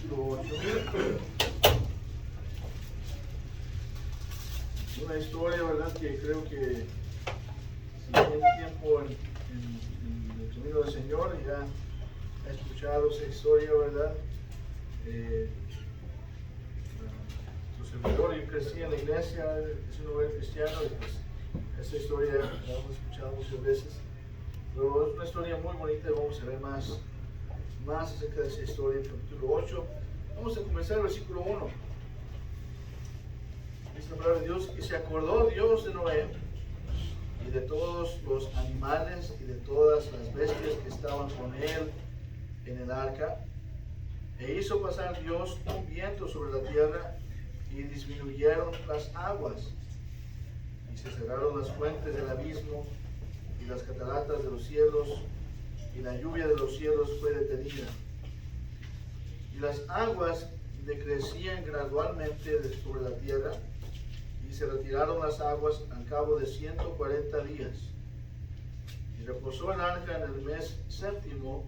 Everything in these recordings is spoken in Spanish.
versículo 8. Una historia, ¿verdad? Que creo que si tiene tiempo en el camino del Señor, ya ha escuchado esa historia, ¿verdad? Su servidor, yo crecí en la iglesia, es un hogar cristiano, y pues esa historia la hemos escuchado muchas veces. Pero es una historia muy bonita y vamos a ver más acerca de esa historia en el capítulo 8. Vamos a comenzar el versículo 1. Dice la palabra de Dios: y se acordó Dios de Noé y de todos los animales y de todas las bestias que estaban con él en el arca, e hizo pasar Dios un viento sobre la tierra, y disminuyeron las aguas, y se cerraron las fuentes del abismo, y las cataratas de los cielos, y la lluvia de los cielos fue detenida. Y las aguas decrecían gradualmente sobre la tierra, y se retiraron las aguas al cabo de 140 días. Y reposó el arca en el mes séptimo,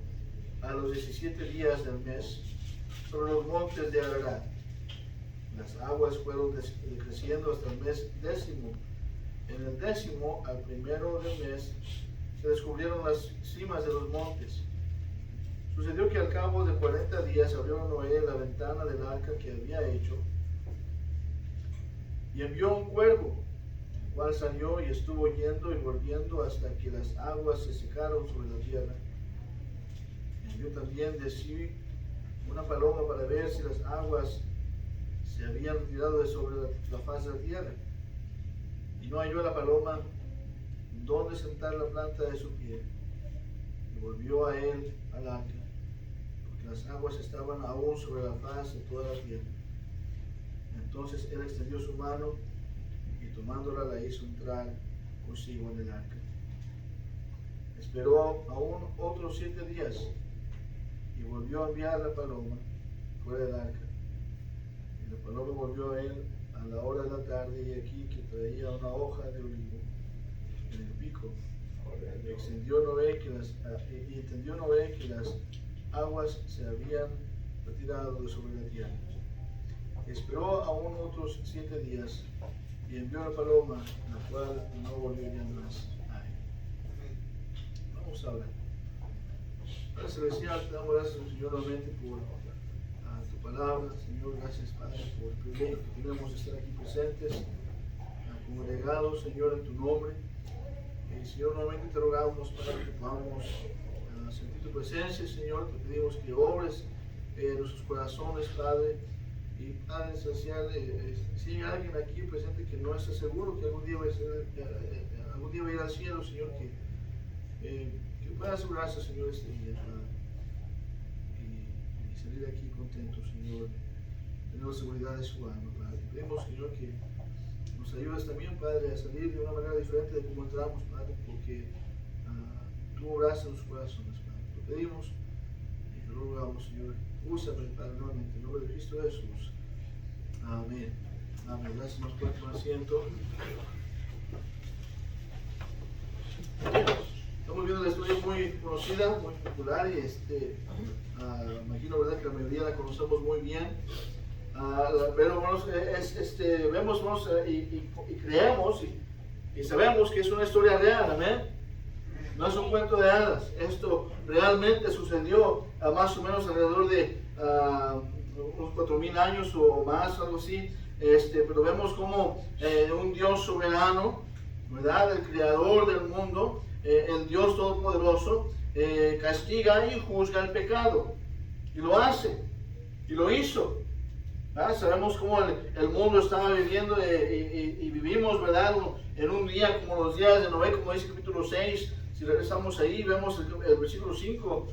a los 17 días del mes, sobre los montes de Ararat. Las aguas fueron decreciendo hasta el mes décimo. En el décimo, al primero del mes, se descubrieron las cimas de los montes. Sucedió que al cabo de 40 días abrió Noé la ventana del arca que había hecho, y envió un cuervo, el cual salió y estuvo yendo y volviendo hasta que las aguas se secaron sobre la tierra. Envió también de sí una paloma para ver si las aguas se habían retirado de sobre la faz de la tierra. Y no halló la paloma donde sentar la planta de su pie. Y volvió a él al arca, porque las aguas estaban aún sobre la faz de toda la tierra. Entonces él extendió su mano y tomándola la hizo entrar consigo en el arca. Esperó aún otros 7 días y volvió a enviar la paloma fuera del arca. Y la paloma volvió a él a la hora de la tarde, y aquí que traía una hoja de olivo en el pico. Y entendió Noé que las aguas se habían retirado de sobre la tierra. Esperó aún otros 7 días y envió la paloma, la cual no volvió ya más a él. Vamos a hablar. Padre Celestial, te damos gracias, Señor, nuevamente por tu palabra. Señor, gracias, Padre, por el privilegio que tenemos de estar aquí presentes, congregados, Señor, en tu nombre. Señor, nuevamente te rogamos, Padre, que podamos sentir tu presencia, Señor. Te pedimos que obres en nuestros corazones, Padre. Y Padre Celestial, si hay alguien aquí presente que no está seguro que algún día va a ir al cielo, Señor, que pueda asegurarse, Señor, este día, Padre, y salir de aquí contento, Señor, teniendo seguridad de su alma, Padre. Pedimos, Señor, que nos ayudes también, Padre, a salir de una manera diferente de como entramos, Padre, porque tú obras en los corazones, Padre. Lo pedimos y te rogamos, Señor. Úsame, Padre, nuevamente, en nombre de Cristo Jesús. Amén. Amén. Gracias, nos pueden tomar asiento. Estamos viendo la historia muy conocida, muy popular, y imagino, ¿verdad?, que la mayoría la conocemos muy bien. Pero bueno, vemos y creemos y sabemos que es una historia real, amén. No es un cuento de hadas. Esto realmente sucedió más o menos alrededor de unos 4,000 años o más, algo así. Pero vemos como un Dios soberano, ¿verdad?, el creador del mundo, el Dios todopoderoso, castiga y juzga el pecado. Y lo hace. Y lo hizo. Sabemos cómo el mundo estaba viviendo y vivimos, ¿verdad?, en un día como los días de Noé, como dice el capítulo 6. Si regresamos ahí, vemos el versículo 5,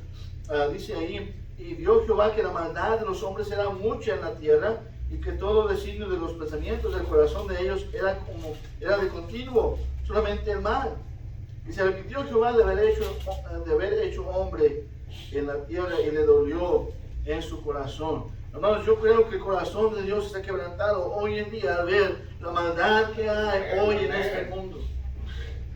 dice ahí: y vio Jehová que la maldad de los hombres era mucha en la tierra, y que todo designio de los pensamientos del corazón de ellos era de continuo, solamente el mal. Y se arrepintió Jehová de haber hecho hombre en la tierra, y le dolió en su corazón. Hermanos, yo creo que el corazón de Dios está quebrantado hoy en día al ver la maldad que hay hoy en este mundo.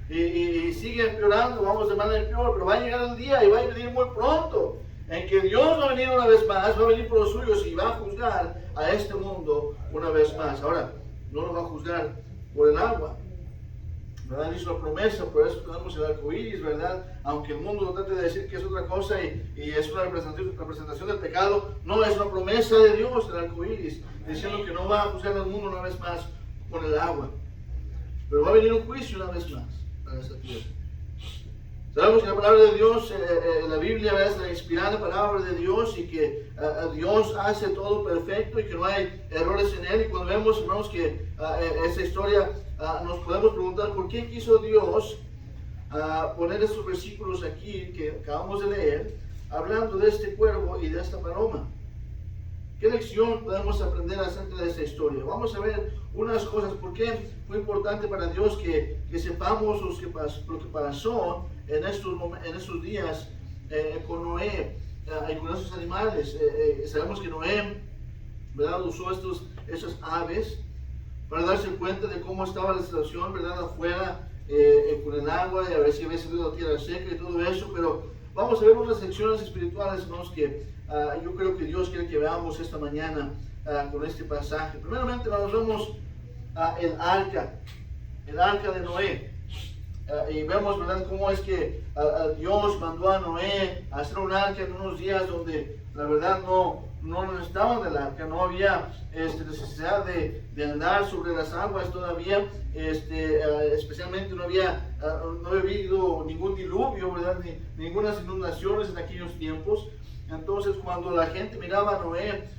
Y sigue empeorando, vamos de mal en peor, pero va a llegar el día y va a venir muy pronto en que Dios va a venir una vez más, va a venir por los suyos y va a juzgar a este mundo una vez más. Ahora, no lo va a juzgar por el agua, ¿verdad? Hizo la promesa, por eso tenemos el arco iris, ¿verdad? Aunque el mundo lo trate de decir que es otra cosa y es una representación del pecado, no, es una promesa de Dios el arco iris, diciendo que no va a juzgar al mundo una vez más con el agua, pero va a venir un juicio una vez más para esta tierra. Sabemos que la palabra de Dios, la Biblia es la inspirada palabra de Dios y que Dios hace todo perfecto y que no hay errores en él. Y cuando vemos, hermanos, que esa historia, nos podemos preguntar por qué quiso Dios poner estos versículos aquí que acabamos de leer, hablando de este cuervo y de esta paloma. ¿Qué lección podemos aprender acerca de esta historia? Vamos a ver unas cosas. ¿Por qué fue importante para Dios que sepamos lo que pasó en estos días con Noé y con esos animales? Sabemos que Noé, ¿verdad?, usó esas aves para darse cuenta de cómo estaba la situación, ¿verdad?, afuera con el agua, y a ver si había salido la tierra seca y todo eso. Pero vamos a ver unas lecciones espirituales, hermanos, que yo creo que Dios quiere que veamos esta mañana con este pasaje. Primeramente, nos vemos el arca de Noé. Y vemos, ¿verdad?, cómo es que Dios mandó a Noé a hacer un arca en unos días donde la verdad no necesitaban del arca, no había necesidad de andar sobre las aguas todavía, especialmente no había habido ningún diluvio, ¿verdad?, ni ninguna inundaciones en aquellos tiempos. Entonces, cuando la gente miraba a Noé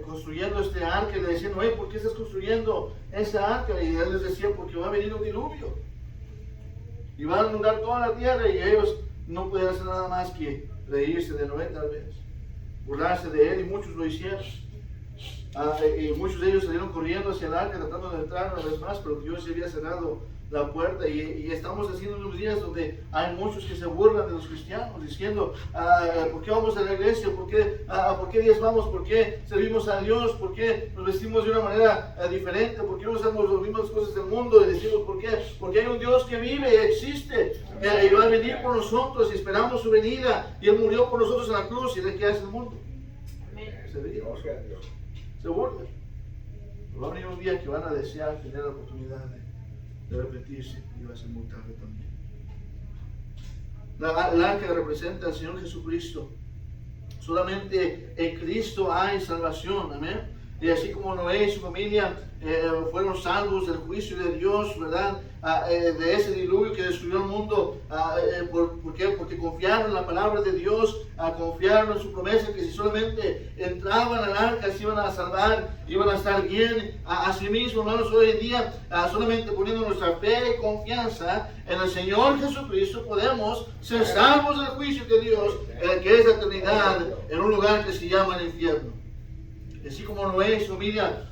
construyendo este arca, le decían: Noé, ¿por qué estás construyendo esa arca? Y él les decía: porque va a venir un diluvio y va a inundar toda la tierra. Y ellos no podían hacer nada más que reírse de Noé, tal vez burlarse de él, y muchos lo hicieron. Y muchos de ellos salieron corriendo hacia el arca tratando de entrar una vez más, pero Dios se había cerrado la puerta. Y estamos haciendo unos días donde hay muchos que se burlan de los cristianos, diciendo: ¿por qué vamos a la iglesia? ¿Por qué diezmamos? ¿Por qué servimos a Dios? ¿Por qué nos vestimos de una manera diferente? ¿Por qué no hacemos las mismas cosas del mundo? Y decimos: ¿por qué? Porque hay un Dios que vive y existe, y va a venir por nosotros, y esperamos su venida, y Él murió por nosotros en la cruz. ¿Y de qué hace el mundo? Se burla. Va a venir un día que van a desear tener la oportunidad de arrepentirse, y va a ser muy tarde también. El arca representa al Señor Jesucristo. Solamente en Cristo hay salvación, amén. Y así como Noé y su familia fueron salvos del juicio de Dios, ¿verdad?, de ese diluvio que destruyó el mundo. ¿Por qué? Porque confiaron en la palabra de Dios, confiaron en su promesa que si solamente entraban al arca se iban a salvar, iban a estar bien. Asimismo, hermanos, hoy en día, solamente poniendo nuestra fe y confianza en el Señor Jesucristo, podemos ser salvos del juicio de Dios, que es la eternidad, en un lugar que se llama el infierno. Así como Noé y su familia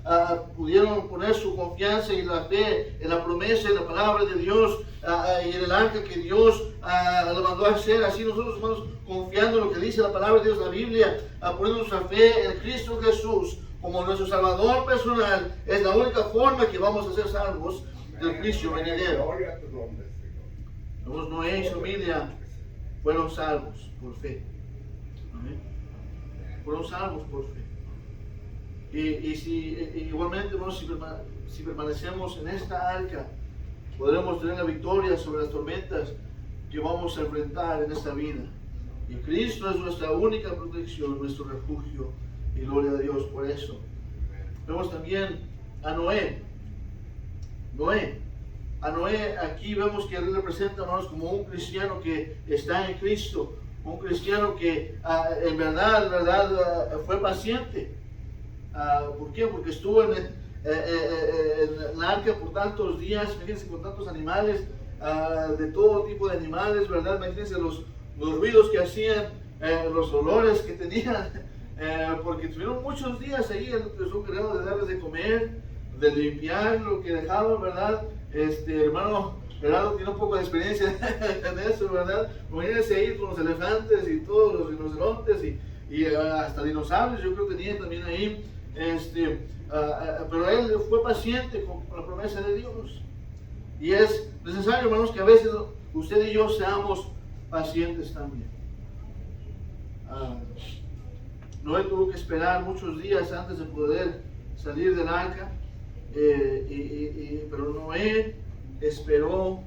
pudieron poner su confianza y la fe en la promesa y la palabra de Dios y en el arca que Dios le mandó a hacer, así nosotros vamos confiando en lo que dice la palabra de Dios, la Biblia, poniendo nuestra fe en Cristo Jesús como nuestro Salvador personal. Es la única forma que vamos a ser salvos del juicio venidero. Noé y su familia fueron salvos por fe. ¿Amén? Fueron salvos por fe. Igualmente, hermanos, si permanecemos en esta arca, podremos tener la victoria sobre las tormentas que vamos a enfrentar en esta vida. Y Cristo es nuestra única protección, nuestro refugio, y gloria a Dios por eso. Vemos también a Noé. A Noé aquí vemos que él representa, hermanos, como un cristiano que está en Cristo, un cristiano que en verdad fue paciente. ¿Por qué? Porque estuvo en el arca por tantos días, imagínense, con tantos animales, de todo tipo de animales, ¿verdad? Imagínense los ruidos que hacían, los olores que tenían, porque tuvieron muchos días ahí, estuvo encargado de darles de comer, de limpiar lo que dejaban, ¿verdad? Hermano Gerardo tiene un poco de experiencia en eso, ¿verdad? Imagínense ahí con los elefantes y todos los rinocerontes y hasta dinosaurios, yo creo que tenía también ahí. Pero él fue paciente con la promesa de Dios. Y es necesario, hermanos, que a veces usted y yo seamos pacientes también. Noé tuvo que esperar muchos días antes de poder salir del arca, pero Noé esperó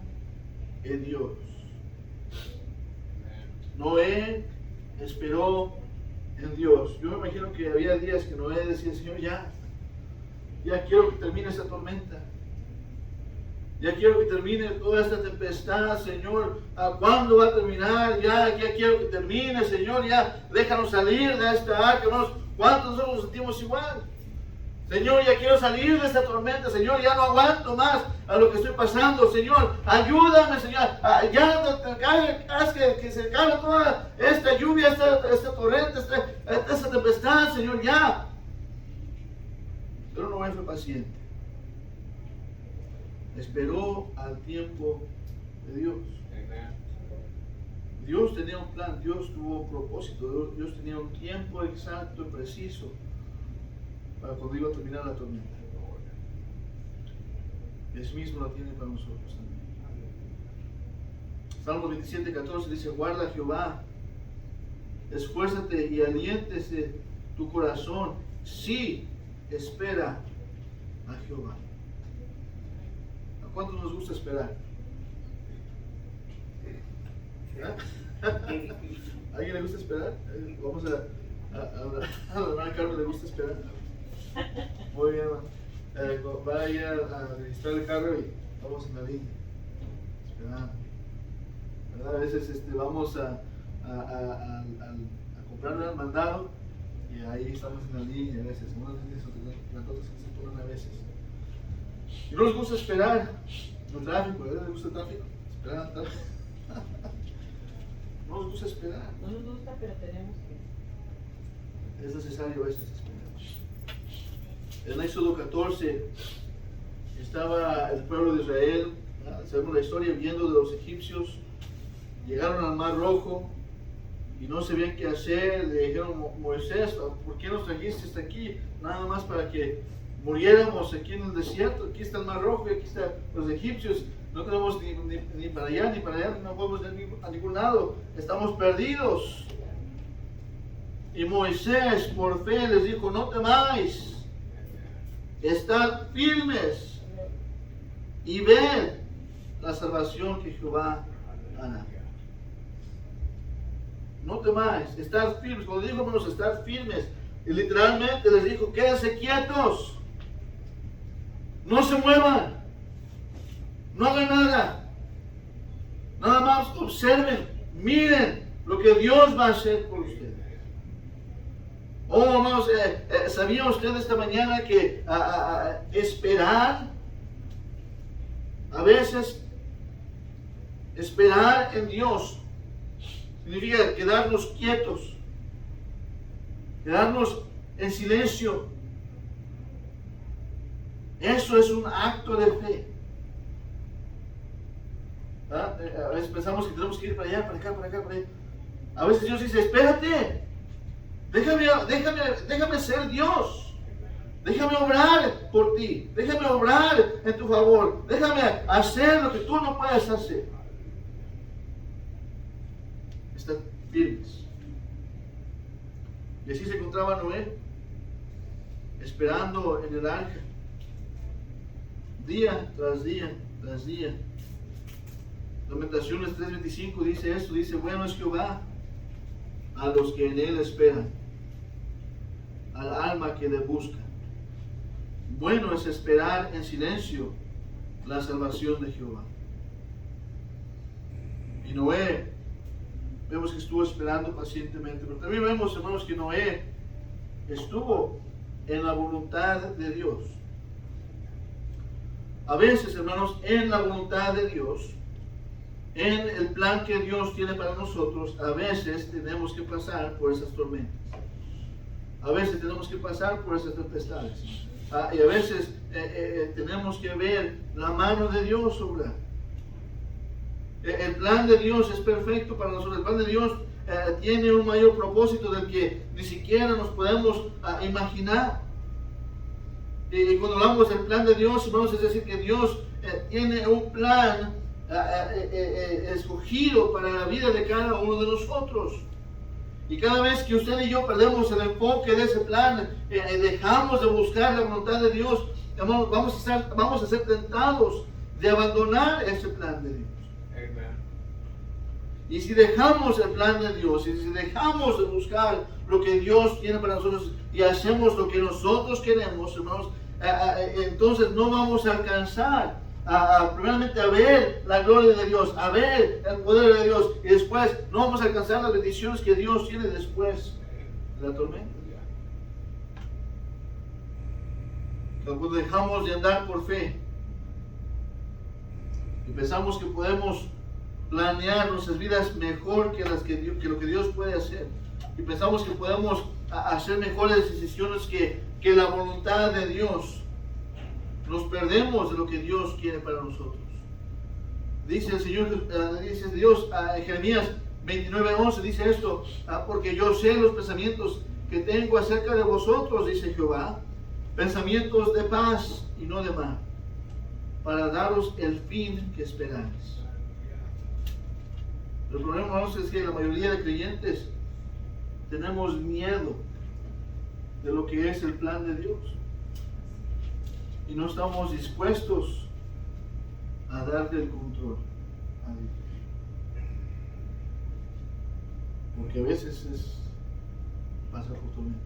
en Dios. Noé esperó en Dios. Yo me imagino que había días que Noé decía: Señor, ya quiero que termine esta tormenta. Ya quiero que termine toda esta tempestad, Señor. ¿A cuándo va a terminar? Ya quiero que termine, Señor. Ya déjanos salir de esta arca, hermanos. ¿Cuántos nosotros nos sentimos igual? Señor, ya quiero salir de esta tormenta. Señor, ya no aguanto más a lo que estoy pasando. Señor, ayúdame, Señor. Haz que se acabe toda esta lluvia, esta torrente, esta tempestad, Señor, ya. Pero Noé fue paciente. Esperó al tiempo de Dios. Dios tenía un plan, Dios tuvo un propósito, Dios tenía un tiempo exacto y preciso para cuando iba a terminar la tormenta. Eso mismo lo tiene para nosotros también. Salmo 27:14 dice: guarda a Jehová, esfuérzate y aliéntese tu corazón, sí, espera a Jehová. ¿A cuántos nos gusta esperar? ¿A alguien le gusta esperar? Vamos a la hermana Carmen le gusta esperar. Muy bien, hermano. Va a ir a registrar el carro y vamos en la línea esperando. ¿Verdad? A veces vamos a comprar el mandado y ahí estamos en la línea. A veces, las cosas que se ponen a veces. Y no nos gusta esperar en el tráfico, ¿verdad? ¿Les gusta el tráfico? Esperar en el tráfico. No nos gusta esperar. No nos gusta, pero tenemos que. Es necesario a veces esperar. En Éxodo 14 estaba el pueblo de Israel, sabemos la historia, huyendo de los egipcios. Llegaron al Mar Rojo y no sabían qué hacer. Le dijeron: Moisés, ¿por qué nos trajiste hasta aquí? Nada más para que muriéramos aquí en el desierto. Aquí está el Mar Rojo y aquí están los egipcios. No tenemos ni para allá ni para allá, no podemos ir a ningún lado. Estamos perdidos. Y Moisés por fe les dijo: no temáis, estad firmes y ved la salvación que Jehová hará. No temáis, estad firmes. Cuando dijo: hermanos, estad firmes, y literalmente les dijo: quédense quietos, no se muevan, no hagan nada, nada más observen, miren lo que Dios va a hacer por ustedes. Oh, hermanos, ¿sabía usted esta mañana que esperar, a veces, esperar en Dios significa quedarnos quietos, quedarnos en silencio? Eso es un acto de fe. A veces pensamos que tenemos que ir para allá, para acá, para acá, para allá. A veces Dios dice: espérate, déjame ser Dios, déjame obrar por ti, déjame obrar en tu favor, déjame hacer lo que tú no puedes hacer. Están firmes. Y así se encontraba Noé, esperando en el arca, día tras día tras día. Lamentaciones 3:25 dice esto, dice: bueno es Jehová a los que en él esperan, al alma que le busca. Bueno es esperar en silencio la salvación de Jehová. Y Noé, vemos que estuvo esperando pacientemente, pero también vemos, hermanos, que Noé estuvo en la voluntad de Dios. A veces, hermanos, en la voluntad de Dios, en el plan que Dios tiene para nosotros, a veces tenemos que pasar por esas tormentas. A veces tenemos que pasar por esas tempestades. Y a veces tenemos que ver la mano de Dios obrar. El plan de Dios es perfecto para nosotros. El plan de Dios tiene un mayor propósito del que ni siquiera nos podemos imaginar. Y cuando hablamos del plan de Dios, hermanos, es decir, que Dios tiene un plan escogido para la vida de cada uno de nosotros. Y cada vez que usted y yo perdemos el enfoque de ese plan, dejamos de buscar la voluntad de Dios, vamos a ser tentados de abandonar ese plan de Dios. Amen. Y si dejamos el plan de Dios, y si dejamos de buscar lo que Dios tiene para nosotros y hacemos lo que nosotros queremos, hermanos, entonces no vamos a alcanzar primeramente a ver la gloria de Dios, a ver el poder de Dios, y después no vamos a alcanzar las bendiciones que Dios tiene después de la tormenta. Cuando dejamos de andar por fe y pensamos que podemos planear nuestras vidas mejor que lo que Dios puede hacer, y pensamos que podemos hacer mejores decisiones que la voluntad de Dios, nos perdemos de lo que Dios quiere para nosotros. Dice el Señor, dice Dios en Jeremías 29:11, dice esto: porque yo sé los pensamientos que tengo acerca de vosotros, dice Jehová, pensamientos de paz y no de mal, para daros el fin que esperáis. El problema, hermanos, es que la mayoría de creyentes tenemos miedo de lo que es el plan de Dios y no estamos dispuestos a darle el control a Dios, porque a veces es pasar por tormentas,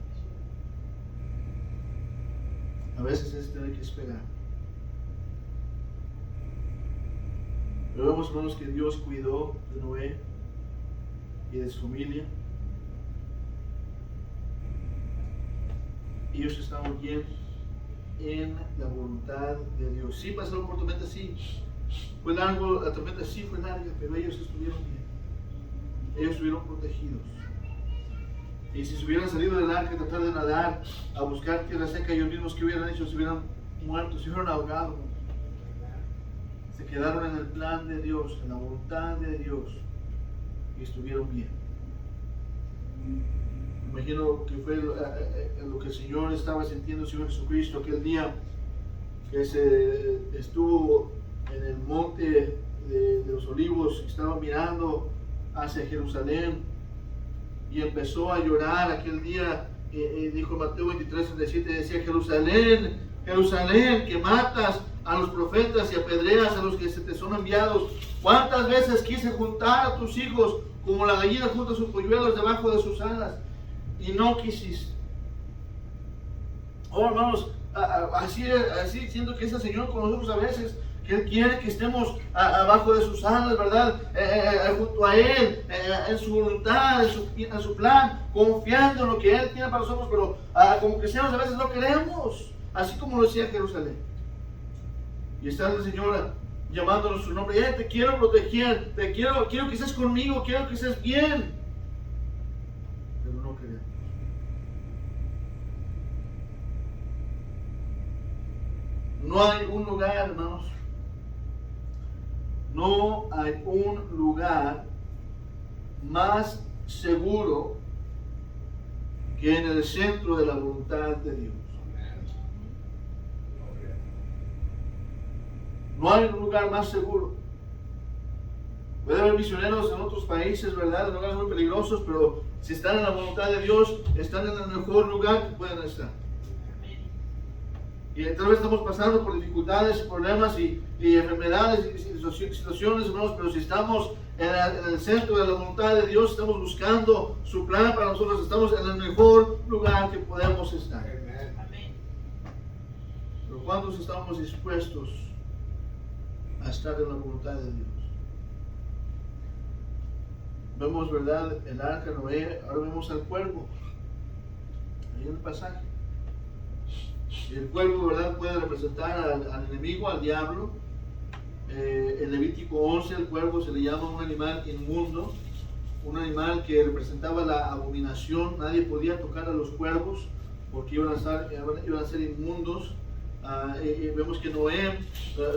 a veces es tener que esperar. Pero vemos, hermanos, que Dios cuidó de Noé y de su familia. Ellos estaban bien en la voluntad de Dios. Sí pasaron por tormenta, sí. Fue largo, la tormenta sí fue larga, pero ellos estuvieron bien. Ellos estuvieron protegidos. Y si se hubieran salido del arca y tratar de nadar a buscar tierra seca, ellos mismos que hubieran hecho, se hubieran muerto, se hubieran ahogado. Se quedaron en el plan de Dios, en la voluntad de Dios, y estuvieron bien. Me imagino que fue lo que el Señor estaba sintiendo, el Señor Jesucristo, aquel día que se estuvo en el monte de los olivos, estaba mirando hacia Jerusalén y empezó a llorar aquel día. Dijo Mateo 23:37, decía: Jerusalén, Jerusalén, que matas a los profetas y apedreas a los que se te son enviados. ¿Cuántas veces quise juntar a tus hijos como la gallina junta sus polluelos debajo de sus alas, y no quisiste? Oh, hermanos, así siento que es el Señor con nosotros a veces, que Él quiere que estemos abajo de sus alas, ¿verdad? Junto a Él, en su voluntad, en su plan, confiando en lo que Él tiene para nosotros, pero como cristianos a veces no queremos, así como lo decía Jerusalén. Y está el Señor llamándonos su nombre: te quiero proteger, quiero que estés conmigo, quiero que estés bien. Pero no queremos. No hay un lugar, hermanos, no hay un lugar más seguro que en el centro de la voluntad de Dios. No hay un lugar más seguro. Puede haber misioneros en otros países, ¿verdad? En lugares muy peligrosos, pero si están en la voluntad de Dios, están en el mejor lugar que pueden estar. Y tal vez estamos pasando por dificultades, problemas y enfermedades y situaciones, hermanos, pero si estamos en el centro de la voluntad de Dios, estamos buscando su plan para nosotros, estamos en el mejor lugar que podemos estar. Amén. Pero ¿cuántos estamos dispuestos a estar en la voluntad de Dios? Vemos, ¿verdad?, el arca, Noé, ahora vemos al cuervo, ahí en el pasaje. Y el cuervo, ¿verdad?, puede representar al enemigo, al diablo. En Levítico 11, el cuervo se le llama un animal inmundo, un animal que representaba la abominación. Nadie podía tocar a los cuervos porque iban a ser inmundos. Vemos que Noé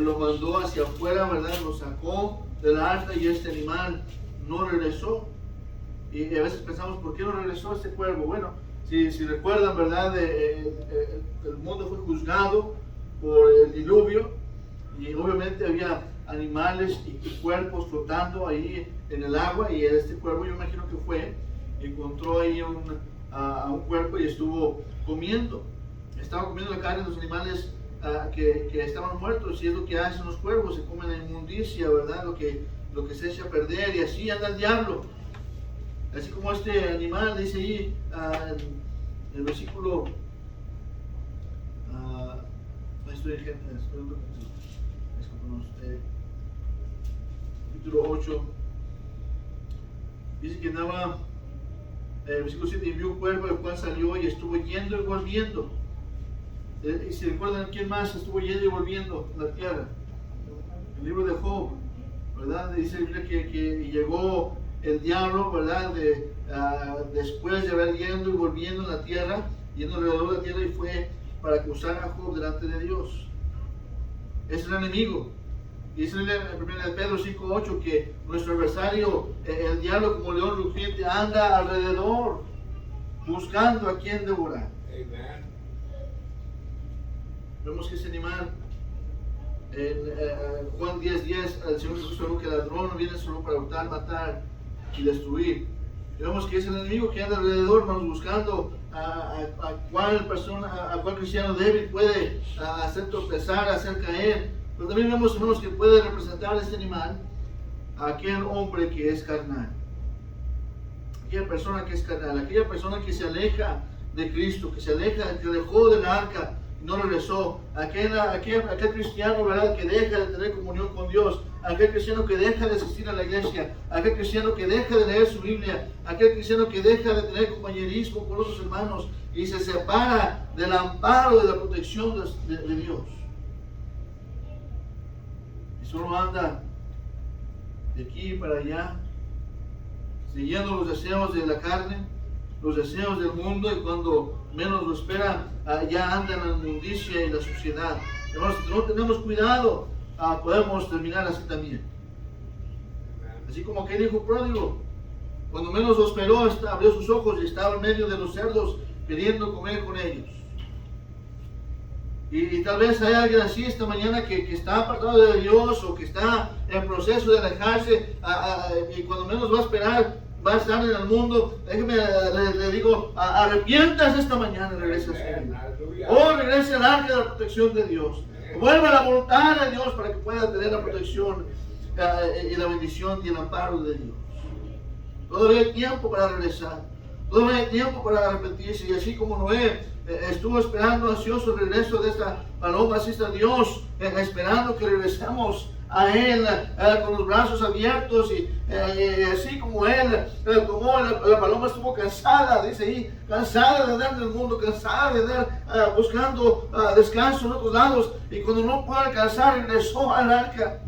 lo mandó hacia afuera, ¿verdad?, lo sacó del arca y este animal no regresó. Y a veces pensamos: ¿por qué no regresó este cuervo? Bueno, si recuerdan, ¿verdad?, el mundo fue juzgado por el diluvio y obviamente había animales y cuerpos flotando ahí en el agua, y este cuervo, yo imagino que fue encontró ahí a un cuerpo y estuvo comiendo. Estaba comiendo la carne de los animales que estaban muertos, y es lo que hacen los cuervos, se comen la inmundicia, ¿verdad? Lo que se echa a perder, y así anda el diablo. Así como este animal, dice ahí en el versículo, capítulo 8, dice que andaba, versículo 7, y vio un cuervo, el cual salió y estuvo yendo y volviendo. Y si recuerdan, ¿quién más estuvo yendo y volviendo en la tierra? El libro de Job, ¿verdad? Dice que llegó el diablo, ¿verdad? Después de haber yendo y volviendo en la tierra, yendo alrededor de la tierra, y fue para acusar a Job delante de Dios. Es el enemigo. Dice en 1 Pedro 5:8 que nuestro adversario, el diablo, como león rugiente, anda alrededor buscando a quien devorar. Amen. Vemos que ese animal, en Juan 10:10, el Señor Jesús dijo que el ladrón no viene solo para hurtar, matar y destruir. Y vemos que es el enemigo que anda alrededor, vamos buscando a cuál persona, a cuál cristiano débil puede hacer tropezar, hacer caer. Pero también vemos, hermanos, que puede representar este animal a aquel hombre que es carnal, aquella persona que es carnal, aquella persona que se aleja de Cristo, que se aleja, que dejó del arca, no regresó, aquel cristiano, ¿verdad?, que deja de tener comunión con Dios, aquel cristiano que deja de asistir a la iglesia, aquel cristiano que deja de leer su Biblia, aquel cristiano que deja de tener compañerismo con otros hermanos y se separa del amparo, de la protección de Dios. Y solo anda de aquí para allá, siguiendo los deseos de la carne, los deseos del mundo, y cuando menos lo espera, ya anda en la inmundicia y la suciedad. Hermanos, si no tenemos cuidado, podemos terminar así también. Así como aquel hijo pródigo, cuando menos lo esperó, abrió sus ojos y estaba en medio de los cerdos queriendo comer con ellos. Y tal vez hay alguien así esta mañana que está apartado de Dios, o que está en proceso de alejarse, y cuando menos va a esperar, va a estar en el mundo. Déjeme, le digo, arrepientas esta mañana y regresa al Señor. O regrese al arca de la protección de Dios. Vuelva a la voluntad de Dios para que pueda tener la protección y la bendición y el amparo de Dios. Todavía hay tiempo para regresar. Todavía hay tiempo para arrepentirse. Y así como Noé estuvo esperando ansioso el regreso de esta paloma, así está Dios esperando que regresemos a Él con los brazos abiertos, y así como Él, como la paloma estuvo cansada, dice ahí, cansada de andar en el mundo, cansada de andar buscando descanso en otros lados, y cuando no pudo alcanzar, regresó al arca.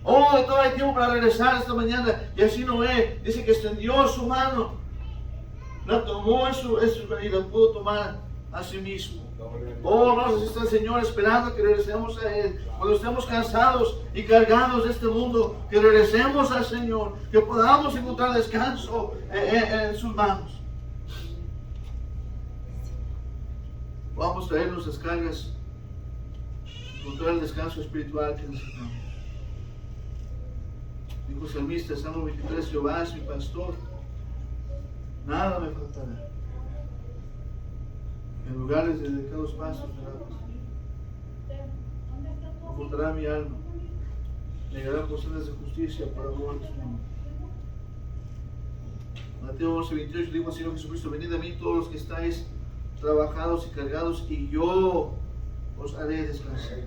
Oh, todavía hay tiempo para regresar esta mañana. Y así Noé dice que extendió su mano, la tomó y la pudo tomar a sí mismo. Oh, hermanos, así está el Señor esperando que regresemos a Él. Cuando estemos cansados y cargados de este mundo, que regresemos al Señor, que podamos encontrar descanso en sus manos. Vamos a traer nuestras cargas, encontrar el descanso espiritual que necesitamos. Dijo el salmista, Salmo 23, Jehová es mi pastor, nada me faltará. En lugares de delicados pastos confortará mi alma, me dará porciones de justicia para amor de su nombre. Mateo 11:28 dijo al Señor Jesucristo: venid a mí todos los que estáis trabajados y cargados, y yo os haré descansar.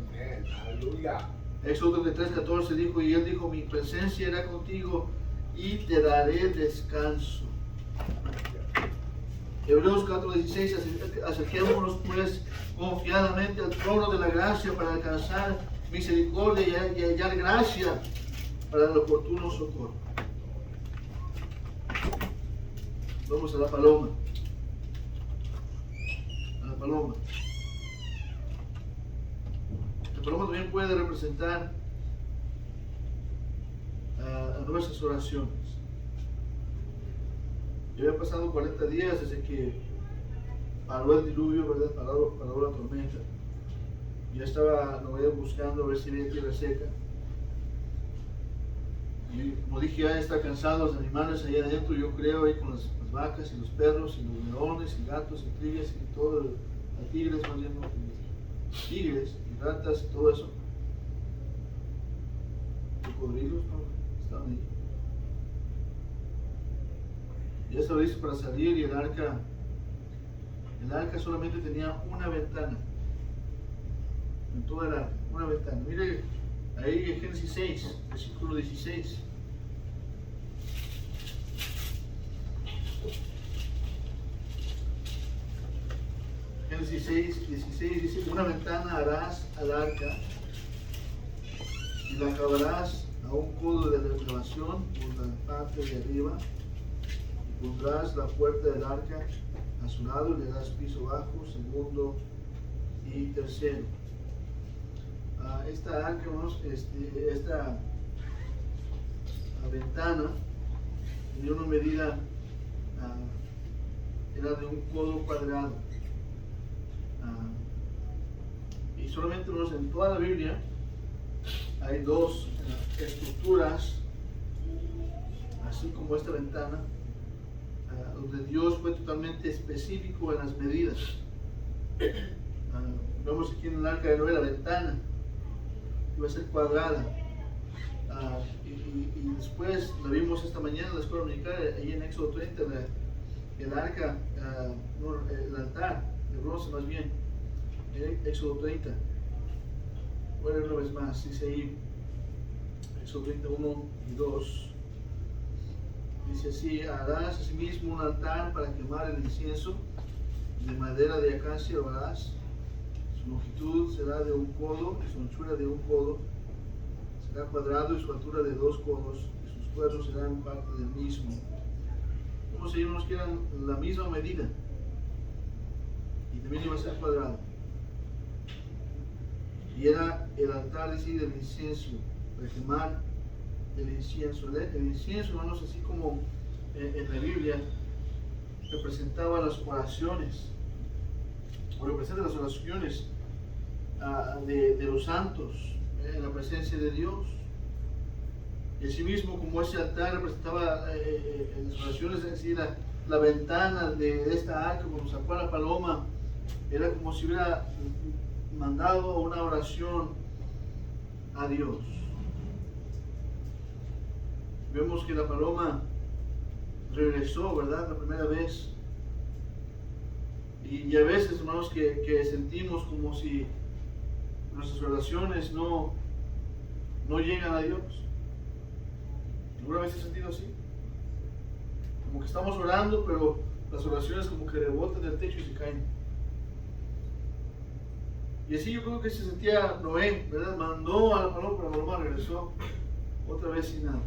Aleluya. Éxodo 33:14 dijo, y Él dijo: mi presencia irá contigo y te daré descanso. Hebreos 4:16, acerquémonos pues confiadamente al trono de la gracia para alcanzar misericordia y hallar gracia para el oportuno socorro. Vamos a la paloma. A la paloma. La paloma también puede representar a nuestras oraciones. Ya había pasado 40 días desde que paró el diluvio, ¿verdad? Paró la tormenta. Ya estaba Noé buscando a ver si había tierra seca. Y como dije, ya está cansado los animales allá adentro, yo creo, ahí con las las vacas y los perros y los leones y gatos y tigres y todo, tigres más bien, tigres y ratas y todo eso. Cocodrilos, no, estaban ahí. Ya estaba listo para salir y el arca solamente tenía una ventana. En toda el arca, una ventana. Mire ahí en Génesis 6, versículo 16. Génesis 6, 16 dice: una ventana harás al arca y la acabarás a un codo de la elevación por la parte de arriba, y pondrás la puerta del arca a su lado y le das piso bajo, segundo y tercero. Esta arca, esta ventana tenía una medida, era de un codo cuadrado. Y solamente en toda la Biblia hay dos estructuras, así como esta ventana, donde Dios fue totalmente específico en las medidas. Vemos aquí en el arca de Noé la ventana iba a ser cuadrada, y después la vimos esta mañana en la escuela dominical, ahí en Éxodo 30, el arca, el altar de bronce más bien, en Éxodo 30. Voy a leer una vez más, dice ahí, Éxodo 31 y 2, dice así: harás asimismo un altar para quemar el incienso, de madera de acacia lo harás, su longitud será de un codo y su anchura de un codo, será cuadrado y su altura de 2 codos, y sus cuernos serán parte del mismo. Como si unos que eran la misma medida, y también iba a ser cuadrado. Y era el altar, dice, del incienso, para quemar el incienso. El incienso, hermanos, así como en la Biblia, representaba las oraciones, o representa las oraciones de los santos en la presencia de Dios. Y asimismo, como ese altar representaba en las oraciones, es decir, la ventana de esta arca, cuando sacó a la paloma, era como si hubiera mandado una oración a Dios. Vemos que la paloma regresó, ¿verdad? La primera vez. Y a veces, hermanos, que sentimos como si nuestras oraciones no llegan a Dios. ¿Alguna vez has sentido así? Como que estamos orando, pero las oraciones como que rebotan del techo y se caen. Y así yo creo que se sentía Noé, ¿verdad? Mandó a la paloma, pero la paloma regresó otra vez sin nada.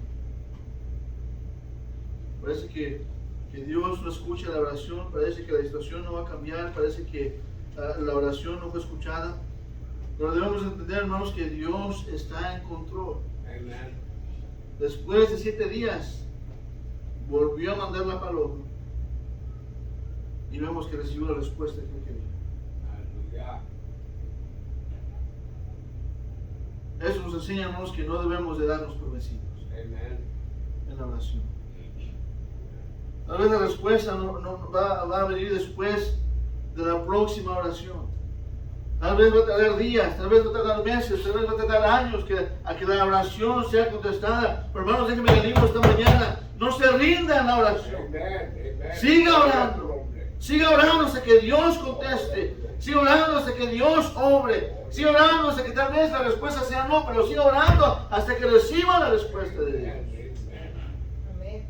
Parece que Dios no escucha la oración, parece que la situación no va a cambiar, parece que la oración no fue escuchada. Pero debemos entender, hermanos, que Dios está en control. Amen. Después de 7 días, volvió a mandar la paloma. Y vemos que recibió la respuesta que él quería. Aleluya. Eso nos enseña, hermanos, que no debemos de darnos por vencidos Amen. en la oración. Tal vez la respuesta no va a venir después de la próxima oración. Tal vez va a tardar días, tal vez va a tardar meses, tal vez va a tardar años a que la oración sea contestada. Pero hermanos, déjenme le digo esta mañana, no se rinda en la oración. Amen. Siga orando. Siga orando hasta que Dios conteste. Siga orando hasta que Dios obre. Siga orando hasta que tal vez la respuesta sea no, pero siga orando hasta que reciba la respuesta de Dios. Amén.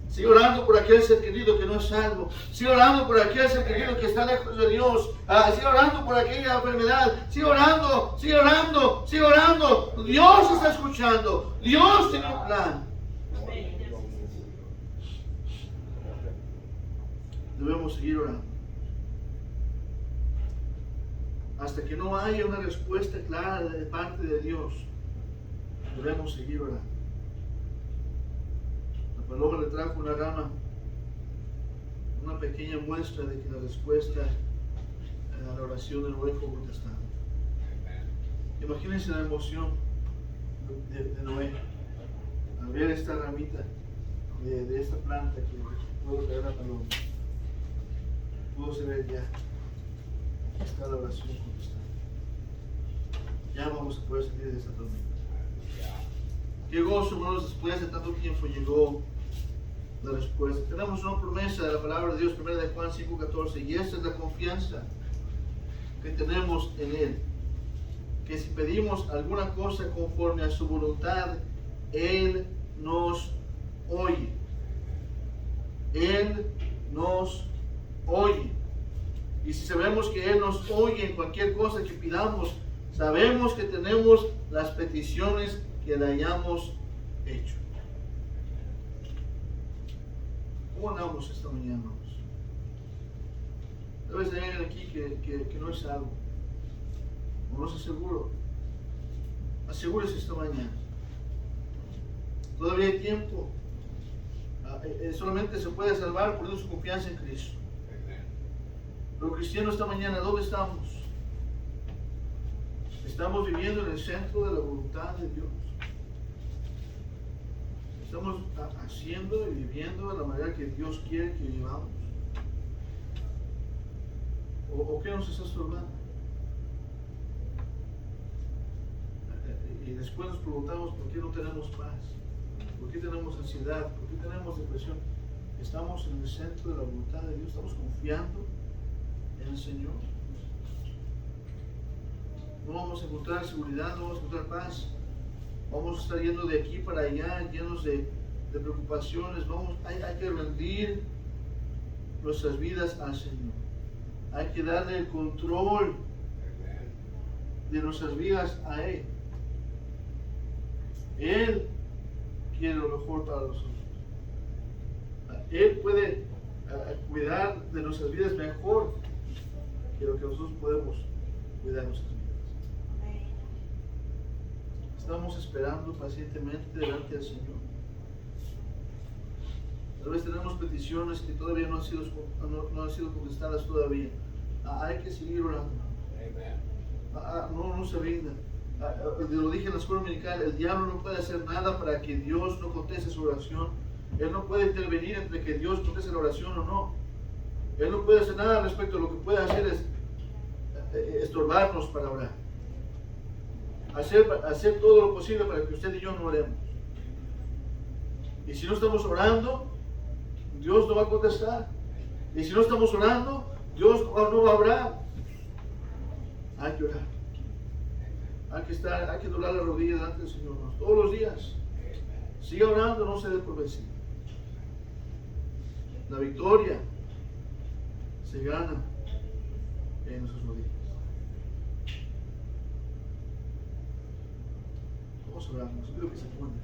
Sigue orando por aquel ser querido que no es salvo. Sigue orando por aquel ser querido que está lejos de Dios. Sigue orando por aquella enfermedad. Sigue orando, sigue orando, sigue orando. Dios está escuchando. Dios tiene un plan. Debemos seguir orando. Hasta que no haya una respuesta clara de parte de Dios, debemos seguir orando. La paloma le trajo una rama, una pequeña muestra de que la respuesta a la oración de Noé fue contestada. Imagínense la emoción de Noé al ver esta ramita de esta planta puedo caer la paloma. Puedo saber ya. Aquí está la oración contestada. Ya vamos a poder salir de esta tormenta. Qué gozo, hermanos, después de tanto tiempo llegó la respuesta. Tenemos una promesa de la palabra de Dios, 1 de Juan 5:14, y esa es la confianza que tenemos en Él. Que si pedimos alguna cosa conforme a su voluntad, Él nos oye. Él nos oye. Y si sabemos que Él nos oye en cualquier cosa que pidamos, sabemos que tenemos las peticiones que le hayamos hecho. ¿Cómo andamos esta mañana, hermanos? Tal vez hay alguien aquí que no es salvo, o no es seguro. Asegúrese esta mañana. Todavía hay tiempo. Solamente se puede salvar poniendo su confianza en Cristo. Pero cristianos, esta mañana, ¿dónde estamos? Estamos viviendo en el centro de la voluntad de Dios. Estamos haciendo y viviendo de la manera que Dios quiere que vivamos. ¿O qué nos está estorbando? Y después nos preguntamos por qué no tenemos paz, por qué tenemos ansiedad, por qué tenemos depresión. Estamos en el centro de la voluntad de Dios, estamos confiando en el Señor. No vamos a encontrar seguridad, no vamos a encontrar paz. Vamos a estar yendo de aquí para allá, llenos de preocupaciones. Hay que rendir nuestras vidas al Señor. Hay que darle el control de nuestras vidas a Él. Él quiere lo mejor para nosotros. Él puede cuidar de nuestras vidas mejor que lo que nosotros podemos cuidar de nuestras vidas. Estamos esperando pacientemente delante del Señor. Tal vez tenemos peticiones que todavía no han sido contestadas todavía. Hay que seguir orando. No se rindan. Lo dije en la escuela dominical, el diablo no puede hacer nada para que Dios no conteste su oración. Él no puede intervenir entre que Dios conteste la oración o no. Él no puede hacer nada al respecto. Lo que puede hacer es estorbarnos para orar. Hacer todo lo posible para que usted y yo no oremos. Y si no estamos orando, Dios no va a contestar. Y si no estamos orando, Dios no va a obrar. Hay que orar. Hay que doblar la rodilla delante del Señor todos los días. Siga orando, no se dé por vencido. La victoria se gana en nuestras rodillas. Vamos a orar, nos pido que se pongan.